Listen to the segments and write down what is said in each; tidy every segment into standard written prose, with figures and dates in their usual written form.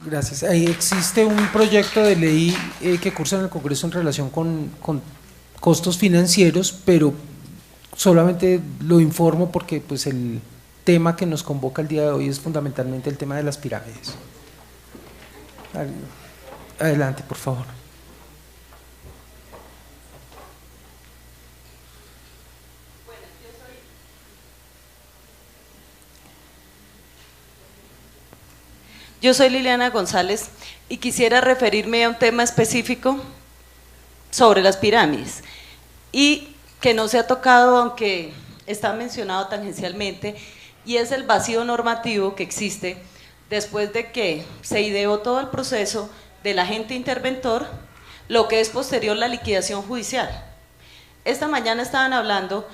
Gracias. Ahí existe un proyecto de ley que cursa en el Congreso en relación con costos financieros, pero solamente lo informo porque pues el tema que nos convoca el día de hoy es fundamentalmente el tema de las pirámides. Adelante, por favor. Yo soy Liliana González y quisiera referirme a un tema específico sobre las pirámides y que no se ha tocado, aunque está mencionado tangencialmente, y es el vacío normativo que existe después de que se ideó todo el proceso del agente interventor, lo que es posterior la liquidación judicial. Esta mañana estaban hablando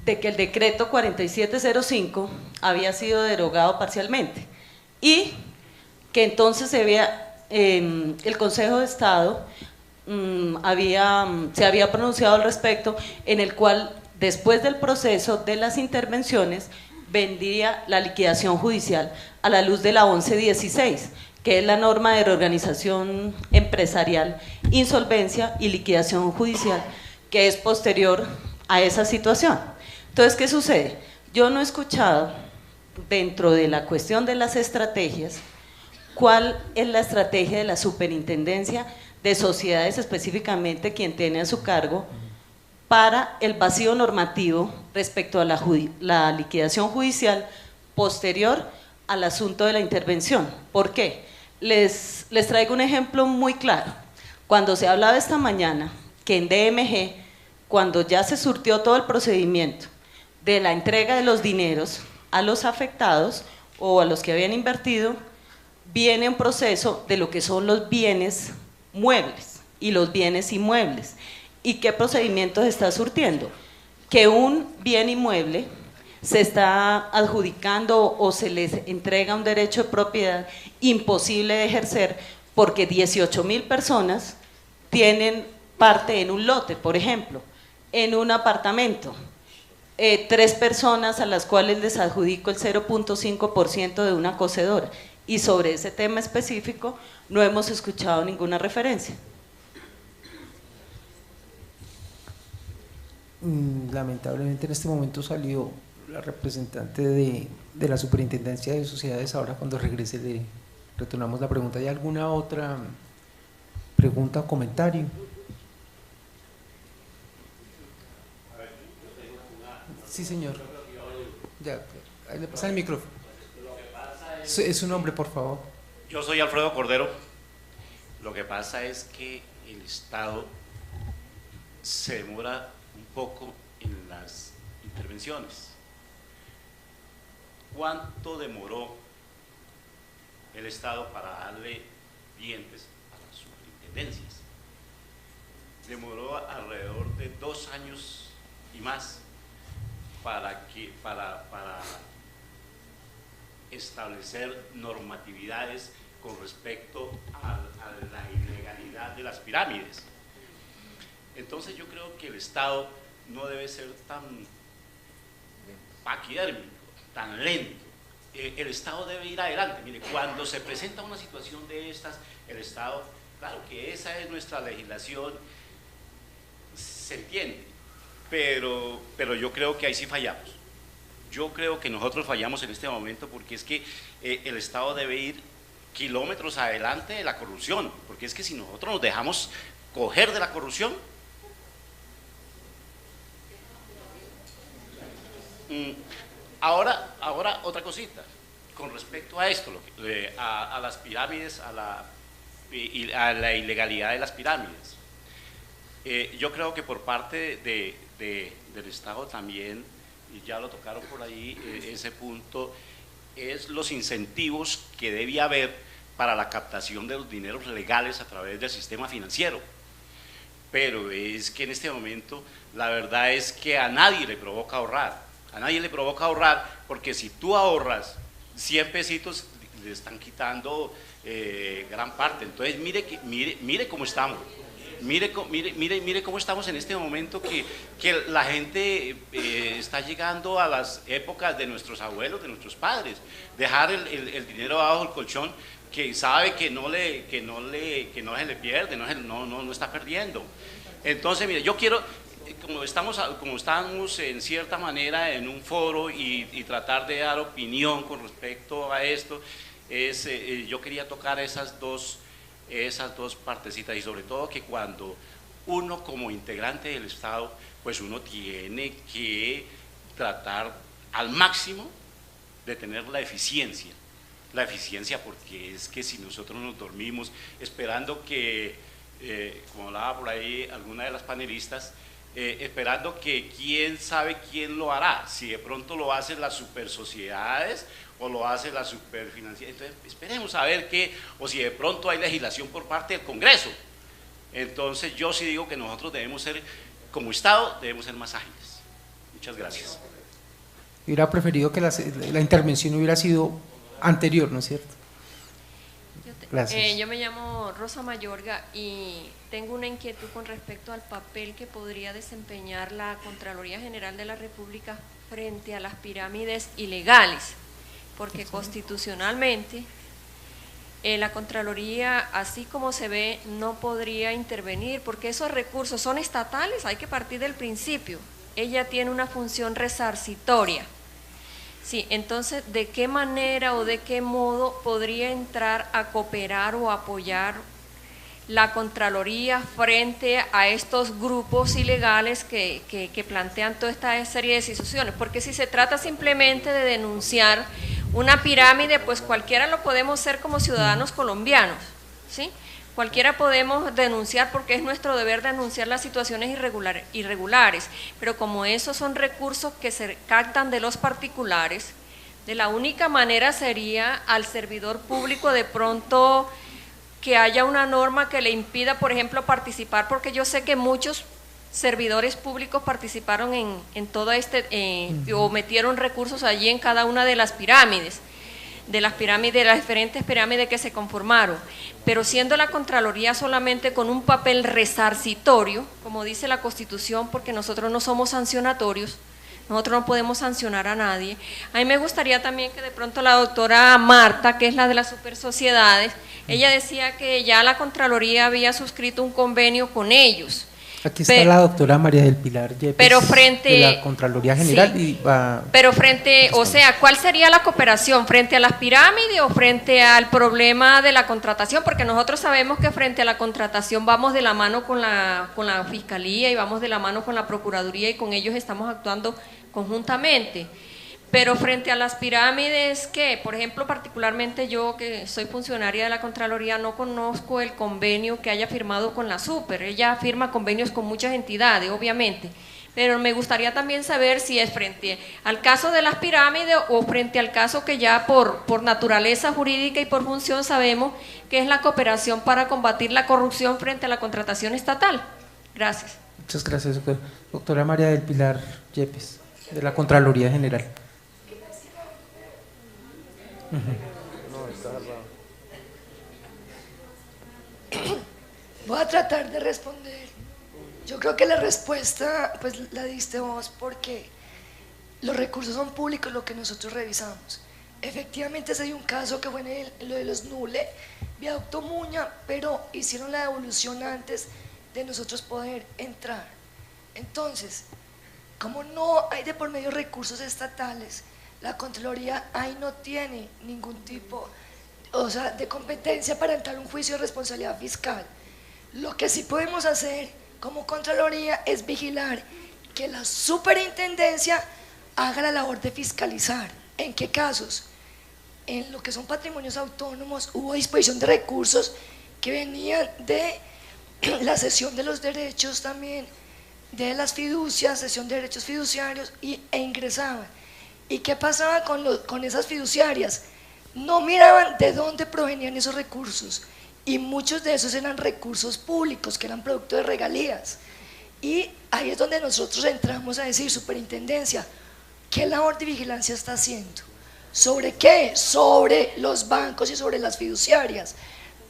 de que el decreto 4705 había sido derogado parcialmente y que entonces el Consejo de Estado se había pronunciado al respecto, en el cual después del proceso de las intervenciones vendría la liquidación judicial a la luz de la 1116, que es la norma de reorganización empresarial, insolvencia y liquidación judicial, que es posterior a esa situación. Entonces, ¿qué sucede? Yo no he escuchado, dentro de la cuestión de las estrategias, cuál es la estrategia de la superintendencia de sociedades, específicamente quien tiene a su cargo, para el vacío normativo respecto a la liquidación judicial posterior al asunto de la intervención. ¿Por qué? Les traigo un ejemplo muy claro. Cuando se hablaba esta mañana que en DMG, cuando ya se surtió todo el procedimiento de la entrega de los dineros a los afectados o a los que habían invertido, viene un proceso de lo que son los bienes muebles y los bienes inmuebles. ¿Y qué procedimiento se está surtiendo? Que un bien inmueble se está adjudicando o se les entrega un derecho de propiedad imposible de ejercer porque 18,000 personas tienen parte en un lote, por ejemplo, en un apartamento. 3 personas a las cuales les adjudico el 0.5% de una acogedora, y sobre ese tema específico no hemos escuchado ninguna referencia. Lamentablemente en este momento salió la representante de la Superintendencia de Sociedades. Ahora cuando regrese le retornamos la pregunta. ¿Hay alguna otra pregunta o comentario? Sí, señor. Ya, ahí le pasa el micrófono. Es su nombre, por favor. Yo soy Alfredo Cordero. Lo que pasa es que el Estado se demora un poco en las intervenciones. ¿Cuánto demoró el Estado para darle dientes a las superintendencias? Demoró alrededor de 2 años y más para establecer normatividades con respecto a la ilegalidad de las pirámides. Entonces yo creo que el Estado no debe ser tan paquidérmico, tan lento. El Estado debe ir adelante. Mire, cuando se presenta una situación de estas, el Estado, claro que esa es nuestra legislación, se entiende, pero yo creo que ahí sí fallamos. Yo creo que nosotros fallamos en este momento porque es que el Estado debe ir kilómetros adelante de la corrupción, porque es que si nosotros nos dejamos coger de la corrupción, ahora otra cosita, con respecto a esto, a las pirámides, a la ilegalidad de las pirámides. Yo creo que por parte del Estado también, y ya lo tocaron por ahí, ese punto, es los incentivos que debe haber para la captación de los dineros legales a través del sistema financiero. Pero es que en este momento la verdad es que a nadie le provoca ahorrar, porque si tú ahorras 100 pesitos, le están quitando gran parte. Entonces mire cómo estamos. Mire cómo estamos en este momento, que la gente está llegando a las épocas de nuestros abuelos, de nuestros padres, dejar el dinero abajo del colchón, que sabe que no se le pierde, no está perdiendo. Entonces, mire, yo quiero, como estamos en cierta manera en un foro y tratar de dar opinión con respecto a esto, yo quería tocar esas dos partecitas, y sobre todo que cuando uno como integrante del Estado, pues uno tiene que tratar al máximo de tener la eficiencia porque es que si nosotros nos dormimos esperando que, como hablaba por ahí alguna de las panelistas, esperando que quién sabe quién lo hará, si de pronto lo hacen las supersociedades o lo hace la superfinanciera, entonces esperemos a ver qué, o si de pronto hay legislación por parte del Congreso. Entonces yo sí digo que nosotros debemos ser, como Estado, debemos ser más ágiles. Muchas gracias. Hubiera preferido que la intervención hubiera sido anterior, ¿no es cierto? Gracias. Yo me llamo Rosa Mayorga y tengo una inquietud con respecto al papel que podría desempeñar la Contraloría General de la República frente a las pirámides ilegales, porque constitucionalmente la Contraloría, así como se ve, no podría intervenir, porque esos recursos son estatales, hay que partir del principio. Ella tiene una función resarcitoria. Sí, entonces, ¿de qué manera o de qué modo podría entrar a cooperar o apoyar la Contraloría frente a estos grupos ilegales que plantean toda esta serie de situaciones? Porque si se trata simplemente de denunciar una pirámide, pues cualquiera lo podemos hacer como ciudadanos colombianos, ¿sí? Cualquiera podemos denunciar porque es nuestro deber denunciar las situaciones irregulares, pero como esos son recursos que se captan de los particulares, de la única manera sería al servidor público de pronto que haya una norma que le impida, por ejemplo, participar, porque yo sé que muchos servidores públicos participaron en todo o metieron recursos allí en cada una de las pirámides, de las diferentes pirámides que se conformaron, pero siendo la Contraloría solamente con un papel resarcitorio, como dice la Constitución, porque nosotros no somos sancionatorios, nosotros no podemos sancionar a nadie. A mí me gustaría también que de pronto la doctora Marta, que es la de las supersociedades, ella decía que ya la Contraloría había suscrito un convenio con ellos. Aquí está la doctora María del Pilar Yepes, pero frente, de la Contraloría General. Sí, pero frente, o sea, ¿cuál sería la cooperación? ¿Frente a las pirámides o frente al problema de la contratación? Porque nosotros sabemos que frente a la contratación vamos de la mano con la Fiscalía y vamos de la mano con la Procuraduría y con ellos estamos actuando conjuntamente. Pero frente a las pirámides, que por ejemplo, particularmente yo que soy funcionaria de la Contraloría, no conozco el convenio que haya firmado con la Super. Ella firma convenios con muchas entidades, obviamente, pero me gustaría también saber si es frente al caso de las pirámides o frente al caso que ya por naturaleza jurídica y por función sabemos que es la cooperación para combatir la corrupción frente a la contratación estatal. Gracias. Muchas gracias, doctora. Doctora María del Pilar Yepes, de la Contraloría General. Voy a tratar de responder. Yo creo que la respuesta pues la diste vos, porque los recursos son públicos, lo que nosotros revisamos. Efectivamente hay un caso que fue en lo de los Nule, Viaducto Muña, pero hicieron la devolución antes de nosotros poder entrar. Entonces, como no hay de por medio recursos estatales, la Contraloría ahí no tiene ningún tipo, o sea, de competencia para entrar a un juicio de responsabilidad fiscal. Lo que sí podemos hacer como Contraloría es vigilar que la superintendencia haga la labor de fiscalizar. ¿En qué casos? En lo que son patrimonios autónomos hubo disposición de recursos que venían de la cesión de los derechos también, de las fiducias, cesión de derechos fiduciarios e ingresaban. ¿Y qué pasaba con esas fiduciarias? No miraban de dónde provenían esos recursos y muchos de esos eran recursos públicos que eran producto de regalías. Y ahí es donde nosotros entramos a decir, superintendencia, ¿qué labor de vigilancia está haciendo? ¿Sobre qué? Sobre los bancos y sobre las fiduciarias.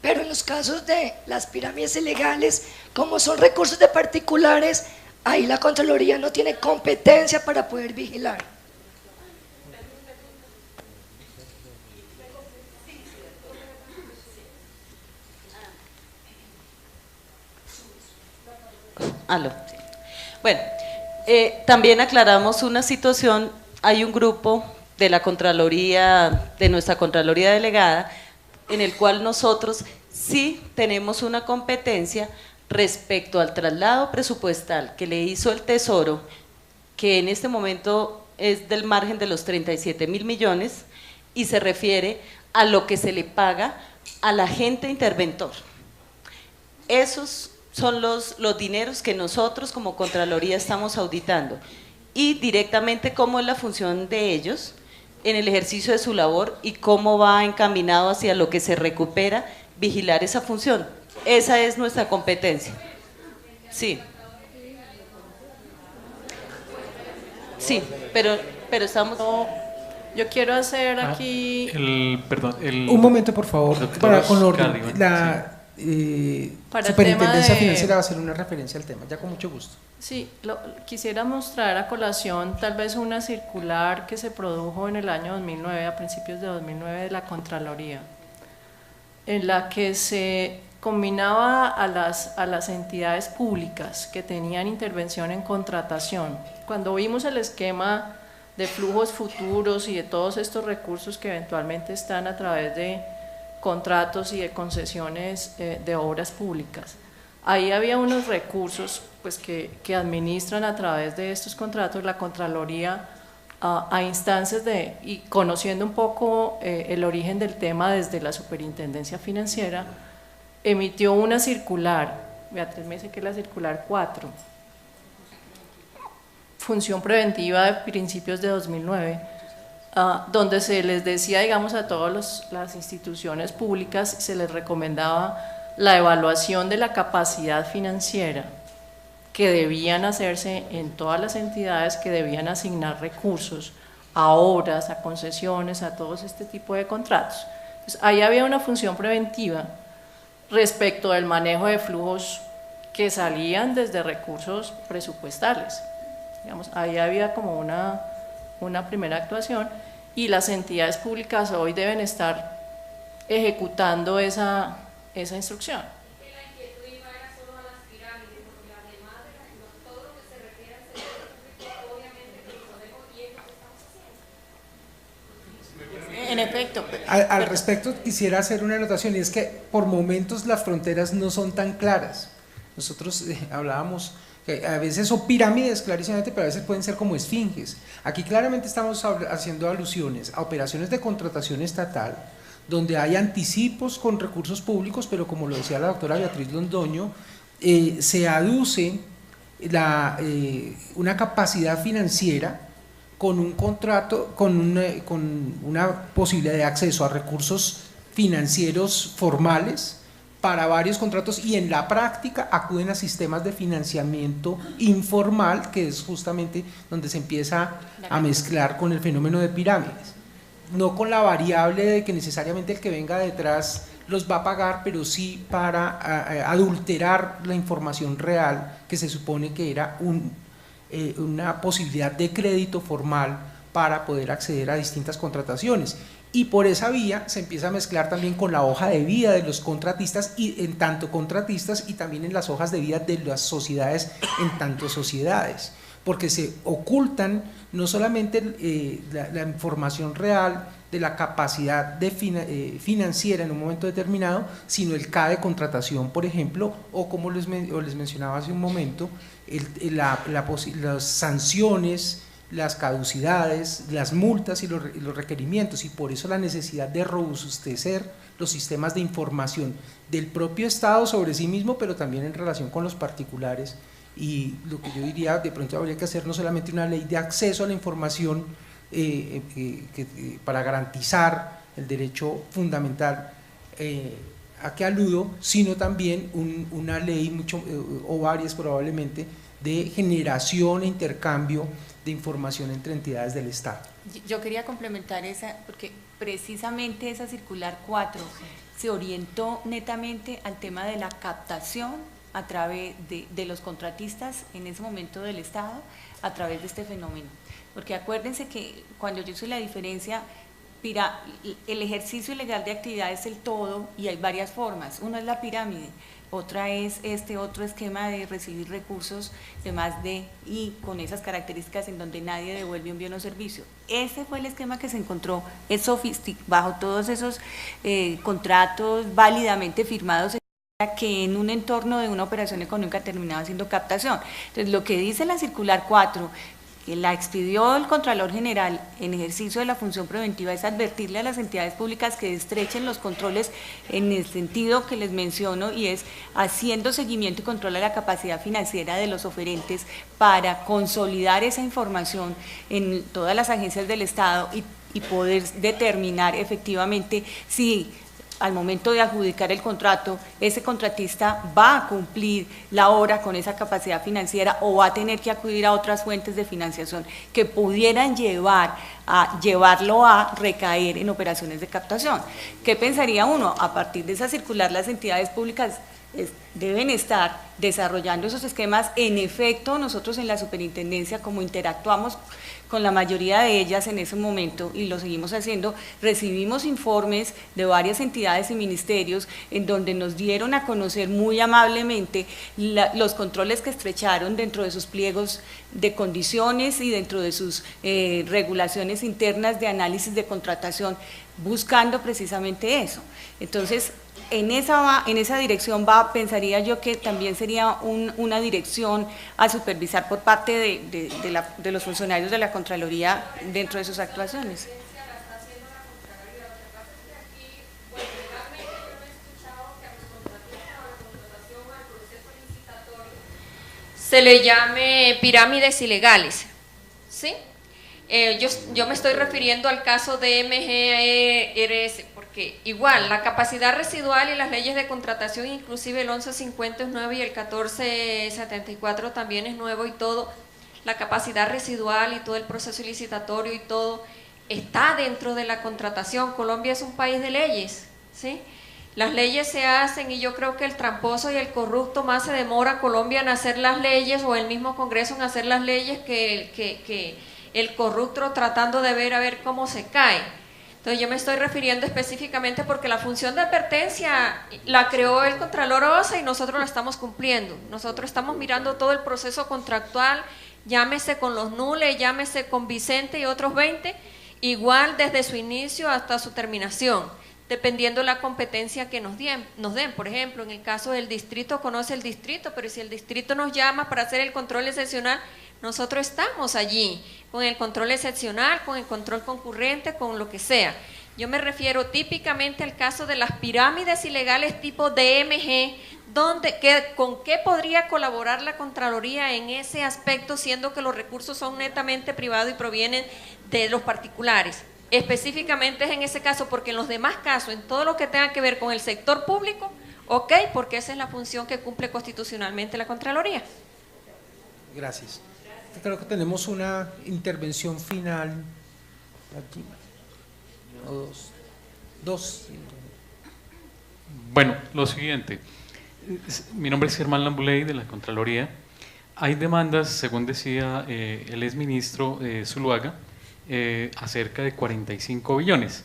Pero en los casos de las pirámides ilegales, como son recursos de particulares, ahí la Contraloría no tiene competencia para poder vigilar. Aló. Sí. Bueno, también aclaramos una situación, hay un grupo de la Contraloría, de nuestra Contraloría Delegada, en el cual nosotros sí tenemos una competencia respecto al traslado presupuestal que le hizo el Tesoro, que en este momento es del margen de los 37.000 millones y se refiere a lo que se le paga al agente interventor. Esos son los dineros que nosotros como Contraloría estamos auditando y directamente cómo es la función de ellos en el ejercicio de su labor y cómo va encaminado hacia lo que se recupera, vigilar esa función. Esa es nuestra competencia. Sí. Sí, pero estamos... Yo quiero hacer aquí... Un momento, por favor, para, con orden. Carrión, La Para el Superintendencia tema de- Financiera va a hacer una referencia al tema, ya con mucho gusto. Sí, quisiera mostrar a colación tal vez una circular que se produjo en el año 2009, a principios de 2009, de la Contraloría, en la que se combinaba a las entidades públicas que tenían intervención en contratación. Cuando vimos el esquema de flujos futuros y de todos estos recursos que eventualmente están a través de contratos y de concesiones de obras públicas, ahí había unos recursos pues, que administran a través de estos contratos la Contraloría a instancias de, y conociendo un poco el origen del tema desde la Superintendencia Financiera, emitió una circular, Beatriz me dice que es la circular 4, función preventiva de principios de 2009, donde se les decía, digamos, a todas las instituciones públicas, se les recomendaba la evaluación de la capacidad financiera que debían hacerse en todas las entidades que debían asignar recursos a obras, a concesiones, a todos este tipo de contratos. Entonces, ahí había una función preventiva respecto del manejo de flujos que salían desde recursos presupuestales. Digamos, ahí había como una primera actuación y las entidades públicas hoy deben estar ejecutando esa instrucción. En efecto. Al respecto quisiera hacer una anotación, y es que por momentos las fronteras no son tan claras. Nosotros hablábamos que a veces son pirámides clarísimamente, pero a veces pueden ser como esfinges. Aquí claramente estamos haciendo alusiones a operaciones de contratación estatal, donde hay anticipos con recursos públicos, pero como lo decía la doctora Beatriz Londoño, se aduce una capacidad financiera con un contrato, con una posibilidad de acceso a recursos financieros formales para varios contratos, y en la práctica acuden a sistemas de financiamiento informal, que es justamente donde se empieza a mezclar con el fenómeno de pirámides. No con la variable de que necesariamente el que venga detrás los va a pagar, pero sí para adulterar la información real que se supone que era una posibilidad de crédito formal para poder acceder a distintas contrataciones, y por esa vía se empieza a mezclar también con la hoja de vida de los contratistas, y en tanto contratistas, y también en las hojas de vida de las sociedades en tanto sociedades, porque se ocultan no solamente la información real de la capacidad financiera en un momento determinado, sino el CAE de contratación, por ejemplo, o como les mencionaba hace un momento, las sanciones, las caducidades, las multas y los requerimientos, y por eso la necesidad de robustecer los sistemas de información del propio Estado sobre sí mismo, pero también en relación con los particulares. Y lo que yo diría, de pronto habría que hacer no solamente una ley de acceso a la información para garantizar el derecho fundamental a que aludo, sino también una ley o varias probablemente de generación e intercambio de información entre entidades del Estado. Yo quería complementar esa, porque precisamente esa circular 4 se orientó netamente al tema de la captación a través de los contratistas en ese momento del Estado a través de este fenómeno. Porque acuérdense que cuando yo hice la diferencia, el ejercicio ilegal de actividad es el todo y hay varias formas. Una es la pirámide, otra es este otro esquema de recibir recursos de más de y con esas características en donde nadie devuelve un bien o servicio. Ese fue el esquema que se encontró, es sofisticado, bajo todos esos contratos válidamente firmados, que en un entorno de una operación económica terminaba siendo captación. Entonces, lo que dice la circular 4, que la expidió el Contralor General en ejercicio de la función preventiva, es advertirle a las entidades públicas que estrechen los controles en el sentido que les menciono, y es haciendo seguimiento y control a la capacidad financiera de los oferentes para consolidar esa información en todas las agencias del Estado y poder determinar efectivamente si al momento de adjudicar el contrato, ese contratista va a cumplir la obra con esa capacidad financiera o va a tener que acudir a otras fuentes de financiación que pudieran llevarlo a recaer en operaciones de captación. ¿Qué pensaría uno? A partir de esa circular, las entidades públicas deben estar desarrollando esos esquemas. En efecto, nosotros en la superintendencia, como interactuamos con la mayoría de ellas en ese momento y lo seguimos haciendo, recibimos informes de varias entidades y ministerios en donde nos dieron a conocer muy amablemente los controles que estrecharon dentro de sus pliegos de condiciones y dentro de sus regulaciones internas de análisis de contratación, buscando precisamente eso. Entonces, en esa dirección pensaría yo que también sería una dirección a supervisar por parte de los funcionarios de la Contraloría dentro de sus actuaciones. Se le llame pirámides ilegales, ¿sí? Yo me estoy refiriendo al caso de MGRS, porque igual la capacidad residual y las leyes de contratación, inclusive el 1150 es nuevo y el 1474 también es nuevo y todo, la capacidad residual y todo el proceso licitatorio y todo está dentro de la contratación. Colombia es un país de leyes, ¿sí? Las leyes se hacen y yo creo que el tramposo y el corrupto más se demora Colombia en hacer las leyes, o el mismo Congreso en hacer las leyes, que el corrupto tratando de ver a ver cómo se cae. Entonces yo me estoy refiriendo específicamente porque la función de advertencia la creó el Contralor OSA y nosotros la estamos cumpliendo. Nosotros estamos mirando todo el proceso contractual, llámese con los nules, llámese con Vicente y otros 20, igual desde su inicio hasta su terminación, dependiendo la competencia que nos den. Por ejemplo, en el caso del distrito, conoce el distrito, pero si el distrito nos llama para hacer el control excepcional, nosotros estamos allí, con el control excepcional, con el control concurrente, con lo que sea. Yo me refiero típicamente al caso de las pirámides ilegales tipo DMG, ¿con qué podría colaborar la Contraloría en ese aspecto, siendo que los recursos son netamente privados y provienen de los particulares? Específicamente es en ese caso, porque en los demás casos, en todo lo que tenga que ver con el sector público, ok, porque esa es la función que cumple constitucionalmente la Contraloría. Gracias. Creo que tenemos una intervención final aquí. O dos. Bueno, lo siguiente. Mi nombre es Germán Lambuley, de la Contraloría. Hay demandas, según decía el exministro Zuluaga, acerca de 45 billones.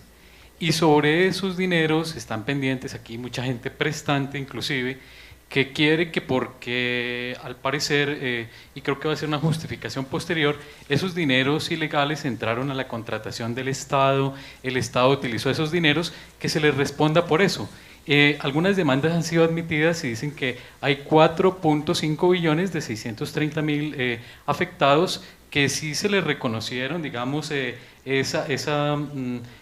Y sobre esos dineros están pendientes aquí mucha gente prestante, inclusive, que quiere que, porque al parecer, y creo que va a ser una justificación posterior, esos dineros ilegales entraron a la contratación del Estado, el Estado utilizó esos dineros, que se les responda por eso. Algunas demandas han sido admitidas y dicen que hay 4.5 billones de 630.000 afectados que sí se les reconocieron, digamos,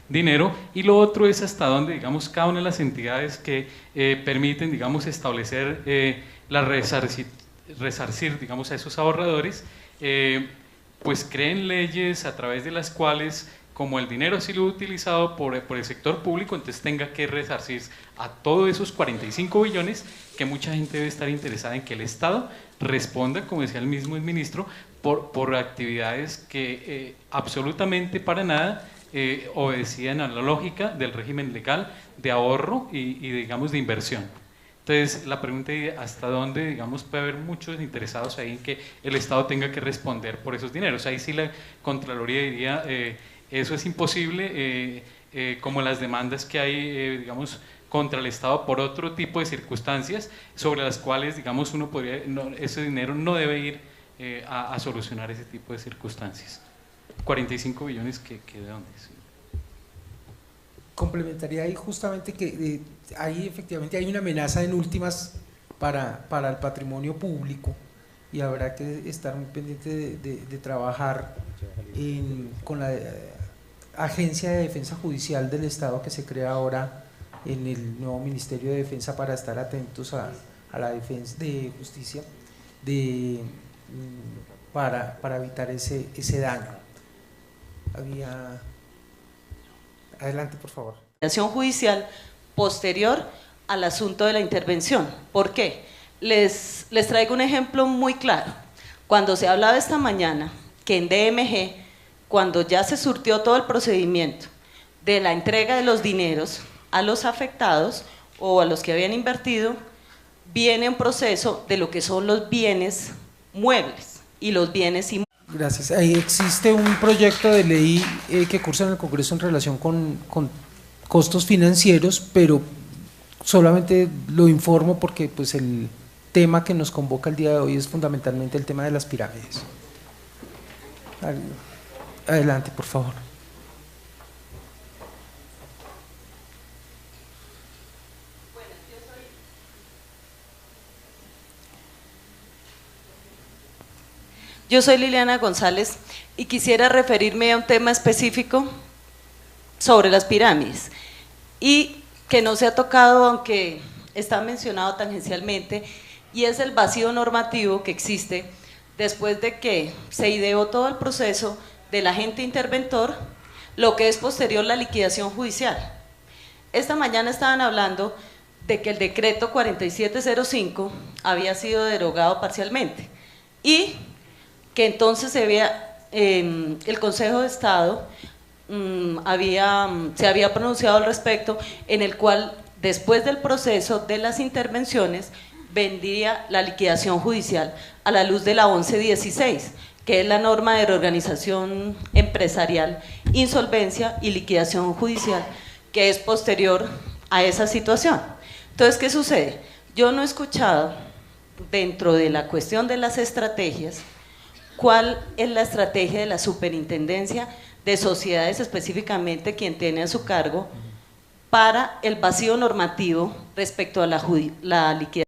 dinero, y lo otro es hasta donde, digamos, cada una de las entidades que permiten, digamos, establecer resarcir, digamos, a esos ahorradores, pues creen leyes a través de las cuales, como el dinero ha sido utilizado por el sector público, entonces tenga que resarcir a todos esos 45 billones, que mucha gente debe estar interesada en que el Estado responda, como decía el mismo ministro, por actividades que absolutamente para nada obedecían a la lógica del régimen legal de ahorro y digamos de inversión. Entonces la pregunta es hasta dónde, digamos, puede haber muchos interesados ahí en que el Estado tenga que responder por esos dineros. Ahí sí la Contraloría diría eso es imposible, como las demandas que hay, digamos, contra el Estado por otro tipo de circunstancias sobre las cuales, digamos, uno podría, ese dinero no debe ir a solucionar ese tipo de circunstancias. 45 billones que ¿de dónde? Sí. Complementaría ahí justamente que ahí efectivamente hay una amenaza en últimas para el patrimonio público y habrá que estar muy pendiente de trabajar con la Agencia de Defensa Judicial del Estado que se crea ahora en el nuevo Ministerio de Defensa para estar atentos a la defensa de justicia para evitar ese daño. Adelante, por favor. Acción judicial posterior al asunto de la intervención. ¿Por qué? Les traigo un ejemplo muy claro. Cuando se hablaba esta mañana que en DMG, cuando ya se surtió todo el procedimiento de la entrega de los dineros a los afectados o a los que habían invertido, viene un proceso de lo que son los bienes muebles y los bienes inmuebles. Gracias. Ahí existe un proyecto de ley que cursa en el Congreso en relación con costos financieros, pero solamente lo informo porque pues el tema que nos convoca el día de hoy es fundamentalmente el tema de las pirámides. Adelante, por favor. Yo soy Liliana González y quisiera referirme a un tema específico sobre las pirámides y que no se ha tocado, aunque está mencionado tangencialmente, y es el vacío normativo que existe después de que se ideó todo el proceso del agente interventor, lo que es posterior la liquidación judicial. Esta mañana estaban hablando de que el decreto 4705 había sido derogado parcialmente y que entonces el Consejo de Estado se había pronunciado al respecto, en el cual después del proceso de las intervenciones vendría la liquidación judicial a la luz de la 1116, que es la norma de reorganización empresarial, insolvencia y liquidación judicial, que es posterior a esa situación. Entonces, ¿qué sucede? Yo no he escuchado dentro de la cuestión de las estrategias cuál es la estrategia de la superintendencia de sociedades, específicamente quien tiene a su cargo, para el vacío normativo respecto a la liquidación.